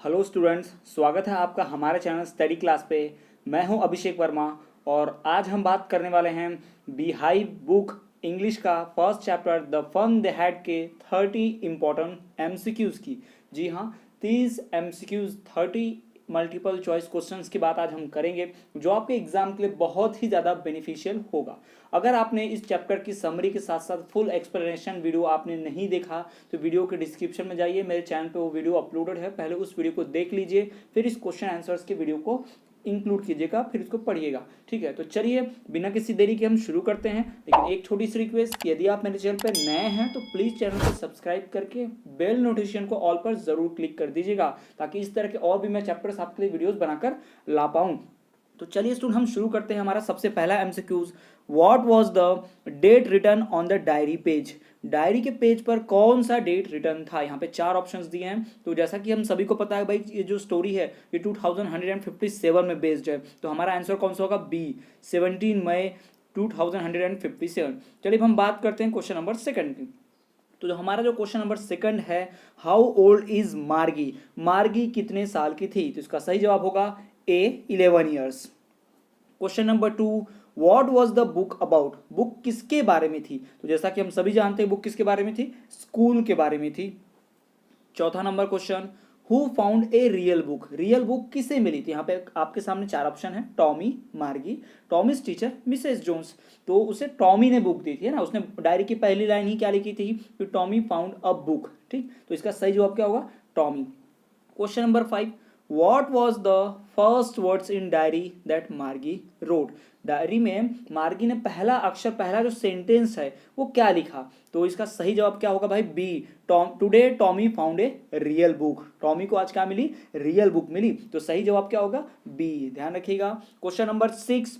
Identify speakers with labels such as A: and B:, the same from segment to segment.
A: Hello students, स्वागत है आपका हमारे चैनल स्टडी क्लास पे। मैं हूं अभिषेक वर्मा और आज हम बात करने वाले हैं बिहाइव बुक इंग्लिश का first chapter the fun they had के 30 इम्पोर्टेंट एमसीक्यूज़ की। जी हाँ, 30 एमसीक्यूज़ 30 मल्टीपल चॉइस क्वेश्चंस की बात आज हम करेंगे जो आपके एग्जाम के लिए बहुत ही ज़्यादा बेनिफिशियल होगा। अगर आपने इस चैप्टर की समरी के साथ साथ फुल एक्सप्लेनेशन वीडियो आपने नहीं देखा तो वीडियो के डिस्क्रिप्शन में जाइए, मेरे चैनल पे वो वीडियो अपलोडेड है, पहले उस वीडियो को देख लीजिए, फिर इस क्वेश्चन आंसर्स के वीडियो को इंक्लूड कीजिएगा, फिर इसको पढ़िएगा। ठीक है, तो चलिए बिना किसी देरी के हम शुरू करते हैं। लेकिन एक छोटी सी रिक्वेस्ट, यदि आप मेरे चैनल पर नए हैं तो प्लीज़ चैनल को सब्सक्राइब करके बेल नोटिफिकेशन को ऑल पर ज़रूर क्लिक कर दीजिएगा ताकि इस तरह के और भी मैं चैप्टर्स आपके लिए वीडियोस बनाकर ला पाऊँ। तो चलिए स्टूडेंट, हम शुरू करते हैं। हमारा सबसे पहला MCQs, what was the date written on the diary page. Diary के पेज पर कौन सा डेट रिटर्न था। यहाँ पे चार ऑप्शंस दिए हैं। तो जैसा कि हम सभी को पता है भाई, ये जो स्टोरी है ये 2157 में बेस्ड है, तो हमारा आंसर कौन सा होगा, बी, 17 मई 2157। चलिए अब हम बात करते हैं क्वेश्चन नंबर सेकंड की। तो जो हमारा जो क्वेश्चन नंबर सेकंड है, हाउ ओल्ड इज मार्गी। मार्गी कितने साल की थी। तो इसका सही जवाब होगा ए, 11 years. Question number 2, what was the book about. Book किसके बारे में थी। तो जैसा कि हम सभी जानते हैं बुक किसके बारे में थी, स्कूल के बारे में थी। चौथा number question, who found a real book. Real book किसे मिली थी। यहाँ पे आपके सामने चार ऑप्शन है, टॉमी, मार्गी, टॉमीज टीचर, मिसेस जोन्स। तो उसे टॉमी ने बुक दी थी, है ना। उसने डायरी की पहली लाइन ही क्या लिखी थी कि टॉमी फाउंड अ बुक। ठीक, तो इसका सही जवाब क्या होगा, Tommy. Question number 5, What was the first words in diary that मार्गी wrote। डायरी में मार्गी ने पहला अक्षर, पहला जो सेंटेंस है वो क्या लिखा। तो इसका सही जवाब क्या होगा भाई, B, today Tommy found a real book. Tommy को आज क्या मिली, रियल बुक मिली। तो सही जवाब क्या होगा, बी, ध्यान रखिएगा। क्वेश्चन नंबर 6,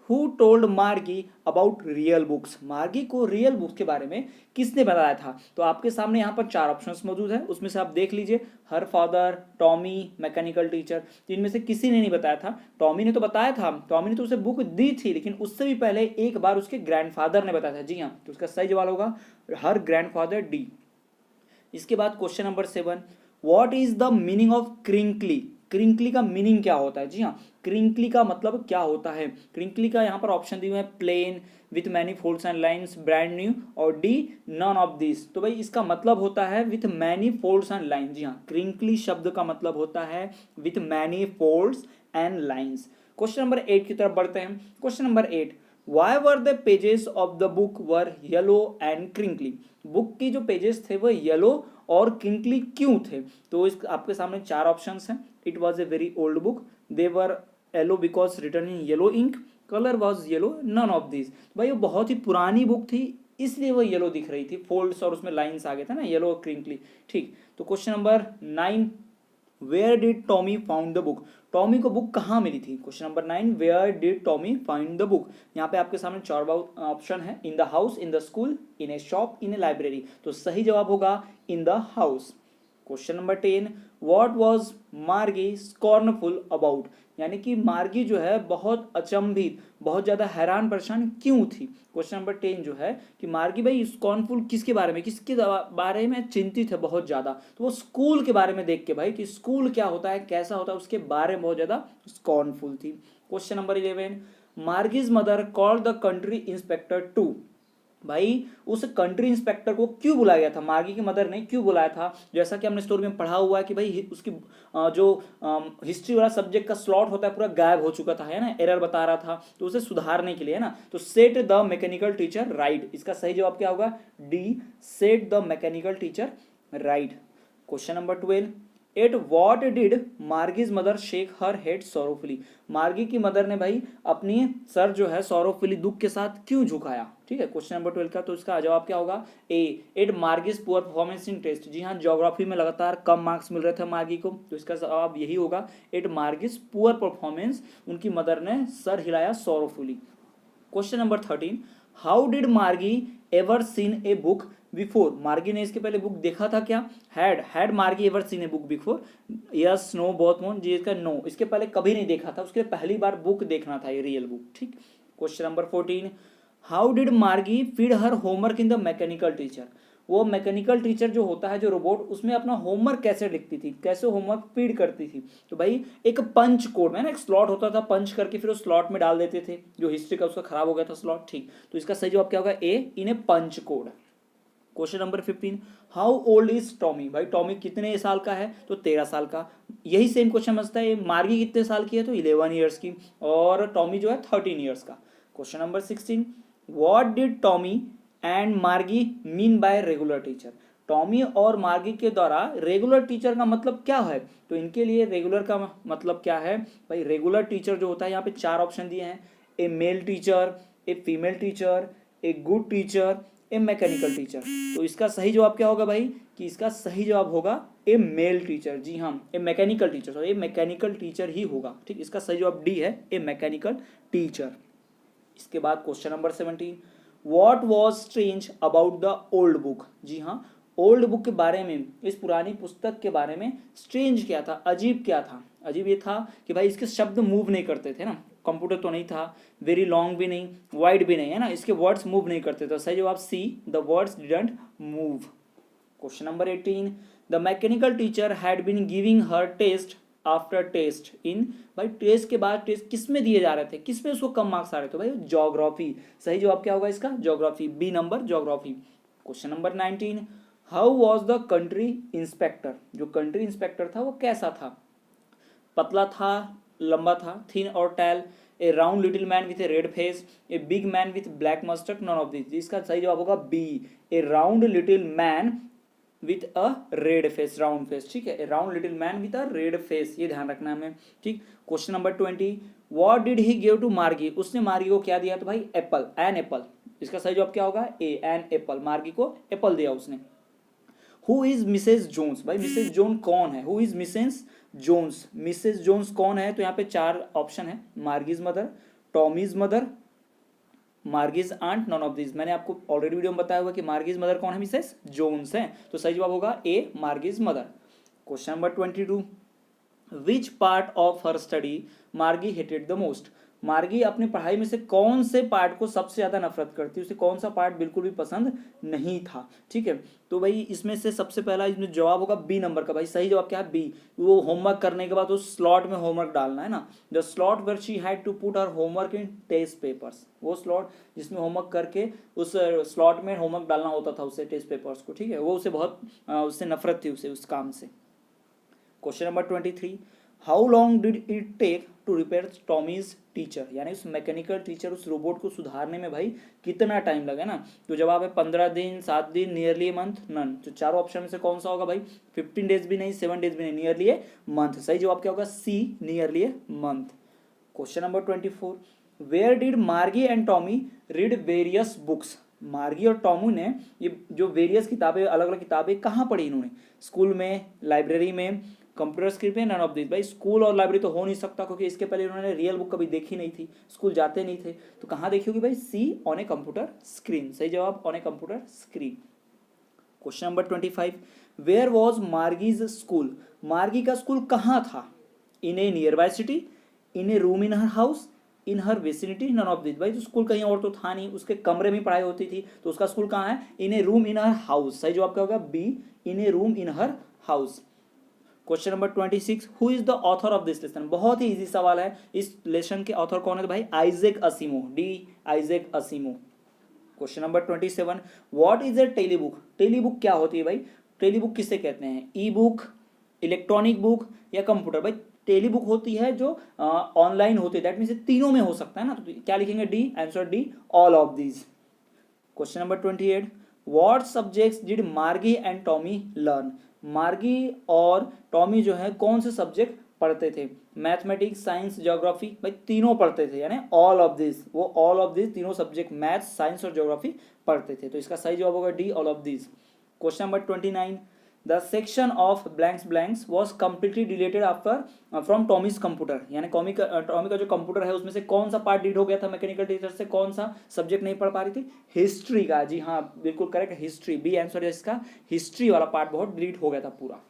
A: हु टोल्ड मार्गी अबाउट रियल बुक्स। मार्गी को रियल बुक्स के बारे में किसने बताया था। तो आपके सामने यहाँ पर चार ऑप्शंस मौजूद है, उसमें से आप देख लीजिए, her father, Tommy, mechanical teacher. तो इनमें से किसी ने नहीं बताया था। टॉमी ने तो बताया था, टॉमी ने तो उसे बुक दी थी, लेकिन उससे भी पहले एक बार उसके ग्रैंडफादर ने बताया था। जी हाँ, तो उसका सही जवाब होगा हर ग्रैंडफादर, डी। इसके बाद question number 7, what is the meaning of crinkly. Crinkly का मीनिंग क्या होता है। जी हाँ, क्रिंकली का मतलब क्या होता है। क्रिंकली का यहाँ पर ऑप्शन दिए हुए हैं, plain, with many folds and lines, brand new, और डी, नन ऑफ दिस। तो भाई इसका मतलब होता है with many folds and line. जी हाँ, क्रिंकली शब्द का मतलब होता है विथ मैनी फोल्ड्स एंड लाइंस। क्वेश्चन नंबर 8 की तरफ बढ़ते हैं। Question number 8, why were the pages of the book were yellow and crinkly. Book की जो पेजेस थे वो येलो और क्रिंकली क्यों थे। तो इस आपके सामने चार ऑप्शंस हैं। It was a very old book, they were yellow because written in yellow ink, colour was yellow, none of this. भाई वो बहुत ही पुरानी बुक थी इसलिए वो येलो दिख रही थी, फोल्ड्स और उसमें लाइन्स आ गए थे ना, येलो और क्रिंकली। ठीक, तो question number 9, where did Tommy found the book. Tommy को बुक कहाँ मिली थी। Question number 9, where did Tommy find the book. यहाँ पे आपके सामने चार ऑप्शन है, in the house, in the school, in a shop, in a library. तो सही जवाब होगा in the house. Question number 10, what was Margie scornful about. यानी कि मार्गी जो है बहुत अचंभित, बहुत ज़्यादा हैरान परेशान क्यों थी। क्वेश्चन नंबर 10 जो है कि मार्गी भाई स्कॉर्नफुल किसके बारे में, किसके बारे में चिंतित है बहुत ज़्यादा। तो वो स्कूल के बारे में देख के भाई कि स्कूल क्या होता है, कैसा होता है, उसके बारे में बहुत ज़्यादा स्कॉर्नफुल थी। Question number 11, Margie's mother called the country inspector too. भाई उस कंट्री इंस्पेक्टर को क्यों बुलाया गया था, मार्गी की मदर ने क्यों बुलाया था। जैसा कि हमने स्टोरी में पढ़ा हुआ है कि भाई उसकी जो हिस्ट्री वाला सब्जेक्ट का स्लॉट होता है पूरा गायब हो चुका था, है ना, एरर बता रहा था, तो उसे सुधारने के लिए, है ना। तो set the mechanical teacher right. इसका सही जवाब क्या होगा, D, set the mechanical teacher right. Question number 12, at what did Margie's mother shake her head sorrowfully. Margie की मदर ने भाई अपनी सर जो है सॉरोफुली, दुख के साथ क्यों झुकाया। ठीक है, क्वेश्चन नंबर 12 का तो इसका जवाब क्या होगा, A, at Margie's poor performance in test. जी हाँ, ज्योग्राफी में लगातार कम मार्क्स मिल रहे थे मार्गी को, तो इसका जवाब यही होगा, एट मार्गीज पुअर परफॉर्मेंस, उनकी मदर ने सर हिलाया सॉरोफुली। क्वेश्चन नंबर 13, हाउ डिड मार्गी ever seen a book before. मार्गी ने इसके पहले बुक देखा था क्या, had Margie ever seen a book before, yes, no, both none. जी इसका नो, इसके पहले कभी नहीं देखा था, उसके पहली बार बुक देखना था, ये रियल बुक। ठीक, क्वेश्चन नंबर 14, हाउ डिड मार्गी feed her homework in the mechanical teacher. वो मैकेनिकल टीचर जो होता है, जो रोबोट, उसमें अपना होमवर्क कैसे लिखती थी, कैसे होमवर्क फीड करती थी। तो भाई एक पंच कोड में ना, एक स्लॉट होता था, पंच करके फिर उस स्लॉट में डाल देते थे। जो हिस्ट्री का उसका खराब हो गया था स्लॉट, ठीक, तो इसका सही जवाब क्या होगा, A, in a punch code. Question number 15, how old is Tommy. भाई टॉमी कितने साल का है, तो 13 साल का। यही सेम क्वेश्चन समझता है, मार्गी कितने साल की है, तो 11 ईयर्स की, और टॉमी जो है 13 ईयर्स का। Question number 16, what did Tommy and Margie mean by regular teacher. Tommy और मार्गी के द्वारा रेगुलर टीचर का मतलब क्या है, तो इनके लिए रेगुलर का मतलब क्या है भाई। रेगुलर टीचर जो होता है, यहाँ पे 4 ऑप्शन दिए हैं, a male teacher, a female teacher, a good teacher, a mechanical teacher. तो इसका सही जवाब क्या होगा भाई, कि इसका सही जवाब होगा ए मेल टीचर। जी हाँ, ए मैकेनिकल टीचर, तो ए मैकेनिकल टीचर ही होगा, ठीक। इसका सही जवाब डी है, ए मैकेनिकल टीचर। इसके बाद question number 17, what was strange about the old book. जी हाँ, ओल्ड बुक के बारे में, इस पुरानी पुस्तक के बारे में स्ट्रेंज क्या था, अजीब क्या था। अजीब ये था कि भाई इसके शब्द मूव नहीं करते थे ना, कंप्यूटर तो नहीं था, वेरी लॉन्ग भी नहीं, वाइड भी नहीं, है ना, इसके वर्ड्स मूव नहीं करते थे। सही जवाब C, the words didn't move. Question number 18, the mechanical teacher had been giving her test after test in. भाई टेस्ट के बाद टेस्ट किस में दिए जा रहे थे, किस में उसको कम मार्क्स आ रहे थे, भाई ज्योग्राफी। सही जवाब क्या होगा इसका, geography, B number, geography. Question number 19, how was the country inspector. जो कंट्री इंस्पेक्टर था वो कैसा था, पतला था, लंबा था, थिन और tall, a round little man with a red face, a big man with black mustard, none of this. इसका सही जवाब होगा B, a round little man with a red face, round face, ठीक है, a round little man with a red face, ये ध्यान रखना हमें, ठीक। Question number 20, what did he give to Margie. उसने मार्गी को क्या दिया, तो भाई एप्पल, एन एप्पल। इसका सही जवाब क्या होगा, ए, एन एप्पल। मार्गी को एप्पल दिया उसने। Who is Mrs Jones. भाई मिसेस जोन कौन है, who is Mrs Jones, Mrs Jones कौन है, तो यहाँ पे 4 ऑप्शन है, Margie's mother, Tommy's mother, Margie's aunt, none of this. मैंने आपको ऑलरेडी वीडियो में बताया हुआ कि मार्गीज मदर कौन है, मिसेस जोन्स है, तो सही जवाब होगा ए, Margie's mother. Question number 22, which part of her study Margie hated the most. Margie अपनी पढ़ाई में से कौन से पार्ट को सबसे ज़्यादा नफरत करती है, उसे कौन सा पार्ट बिल्कुल भी पसंद नहीं था, ठीक है। तो भाई इसमें से सबसे पहला इसमें जवाब होगा बी नंबर का। भाई सही जवाब क्या है, बी। वो होमवर्क करने के बाद उस स्लॉट में होमवर्क डालना है ना, the slot where she had to put her homework in test papers. वो स्लॉट जिसमें होमवर्क करके उस स्लॉट में होमवर्क डालना होता था उसे, टेस्ट पेपर्स को, ठीक है, वो उसे बहुत उससे नफरत थी, उसे उस काम से। Question number 23, how long did it take to repair Tommy's teacher. यानी उस मैकेनिकल टीचर, उस रोबोट को सुधारने में भाई कितना टाइम लगा ना, तो जवाब है 15 दिन, 7 दिन, नियरली ए मंथ, नन। तो चारों ऑप्शन में से कौन सा होगा भाई, 15 डेज भी नहीं, 7 डेज भी नहीं, नियरली ए मंथ। सही जवाब क्या होगा, C, nearly a month. Question number 24, where did Margie and Tommy read various books. Margie और टॉमी ने ये जो वेरियस किताबें, अलग अलग किताबें कहाँ पढ़ी इन्होंने, स्कूल में, लाइब्रेरी में, कंप्यूटर स्क्रीन पे, नन ऑफ दिस। भाई स्कूल और लाइब्रेरी तो हो नहीं सकता, क्योंकि इसके पहले उन्होंने रियल बुक कभी देखी नहीं थी, स्कूल जाते नहीं थे, तो कहाँ देखी होगी भाई, C, on a computer screen. सही जवाब on a computer screen. Question number 25, where was Margie's school. Margie का स्कूल कहाँ था, in a nearby city, in a room in her house, in her vicinity, none of this. भाई तो school कहीं और तो था नहीं, उसके कमरे में पढ़ाई होती थी, तो उसका स्कूल कहाँ है, इन a room in her house. सही जवाब क्या होगा, B, in a room in her house. Question number 26, who is the author of this lesson. बहुत ही इजी सवाल है, इस लेसन के ऑथर कौन है, तो भाई Isaac Asimov, D, Isaac Asimov. Question number 27, what is a telebook. Telebook क्या होती है भाई, टेलीबुक किसे कहते हैं, ई बुक, इलेक्ट्रॉनिक बुक या कंप्यूटर। भाई टेलीबुक होती है जो ऑनलाइन होती है, दैट मीन्स तीनों में हो सकता है ना, तो क्या लिखेंगे, D, answer D, all of these. Question number 28, what subjects did Margie and Tommy learn. मार्गी और टॉमी जो है कौन से सब्जेक्ट पढ़ते थे, मैथमेटिक्स, साइंस, ज्योग्राफी। भाई तीनों पढ़ते थे, यानी ऑल ऑफ दिस, वो ऑल ऑफ दिस तीनों सब्जेक्ट, मैथ, साइंस और ज्योग्राफी पढ़ते थे, तो इसका सही जवाब होगा D, all of this. Question number 29, the section of blanks blanks was completely deleted after from Tommy's computer. यानी टॉमी का जो कंप्यूटर है उसमें से कौन सा पार्ट डिलीट हो गया था मैकेनिकल टीचर से, कौन सा सब्जेक्ट नहीं पढ़ पा रही थी, हिस्ट्री का। जी हाँ बिल्कुल करेक्ट, हिस्ट्री, बी आंसर है इसका, हिस्ट्री वाला पार्ट बहुत डिलीट हो गया था पूरा।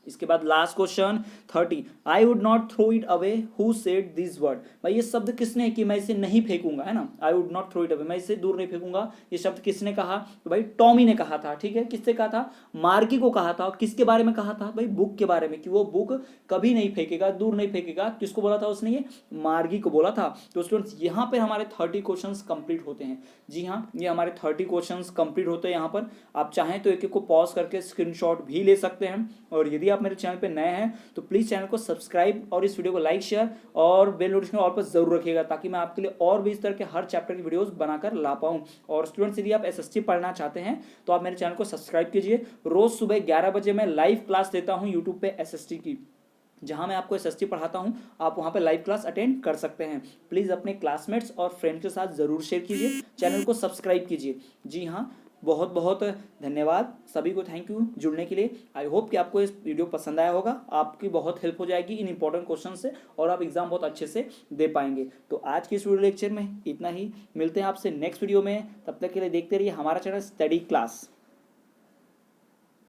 A: इसके बाद last question 30, I would not throw it away, who said this word. भाई ये शब्द किसने कि मैं इसे नहीं फेंकूंगा, है ना, I would not throw it away, मैं इसे दूर नहीं फेंकूंगा, ये शब्द किसने कहा? तो भाई टॉमी ने कहा था, ठीक है। किससे कहा था? मार्गी को कहा था। किसके बारे में कहा था? भाई बुक के बारे में, कि वो बुक कभी नहीं फेंकेगा, दूर नहीं फेंकेगा। किसको बोला था उसने? ये मार्गी को बोला था। तो स्टूडेंट्स यहाँ पर हमारे 30 क्वेश्चंस कंप्लीट होते हैं। जी हाँ, ये हमारे 30 क्वेश्चंस कंप्लीट होते हैं। यहाँ पर आप चाहें तो एक एक को पॉज करके स्क्रीनशॉट भी ले सकते हैं। और यदि आप मेरे चैनल पे नए हैं तो प्लीज़ चैनल को सब्सक्राइब और इस वीडियो को लाइक, शेयर और बेल नोटिफिकेशन ऑल पर जरूर रखिएगा, ताकि मैं आपके लिए और भी इस तरह के हर चैप्टर की वीडियोस बनाकर ला पाऊँ। और स्टूडेंट्स, यदि आप एसएसटी पढ़ना चाहते हैं तो आप मेरे चैनल को सब्सक्राइब कीजिए। रोज सुबह 11 बजे मैं लाइव क्लास देता हूँ यूट्यूब पे एसएसटी की, जहां मैं आपको एसएसटी पढ़ाता हूं। आप वहां पे लाइव क्लास अटेंड कर सकते हैं। प्लीज़ अपने क्लासमेट्स और फ्रेंड्स के साथ ज़रूर शेयर कीजिए, चैनल को सब्सक्राइब कीजिए। जी हाँ, बहुत बहुत धन्यवाद सभी को, थैंक यू जुड़ने के लिए। आई होप कि आपको इस वीडियो पसंद आया होगा, आपकी बहुत हेल्प हो जाएगी इन इंपॉर्टेंट क्वेश्चन से, और आप एग्जाम बहुत अच्छे से दे पाएंगे। तो आज की इस वीडियो लेक्चर में इतना ही, मिलते हैं आपसे नेक्स्ट वीडियो में। तब तक के लिए देखते रहिए हमारा चैनल स्टडी क्लास।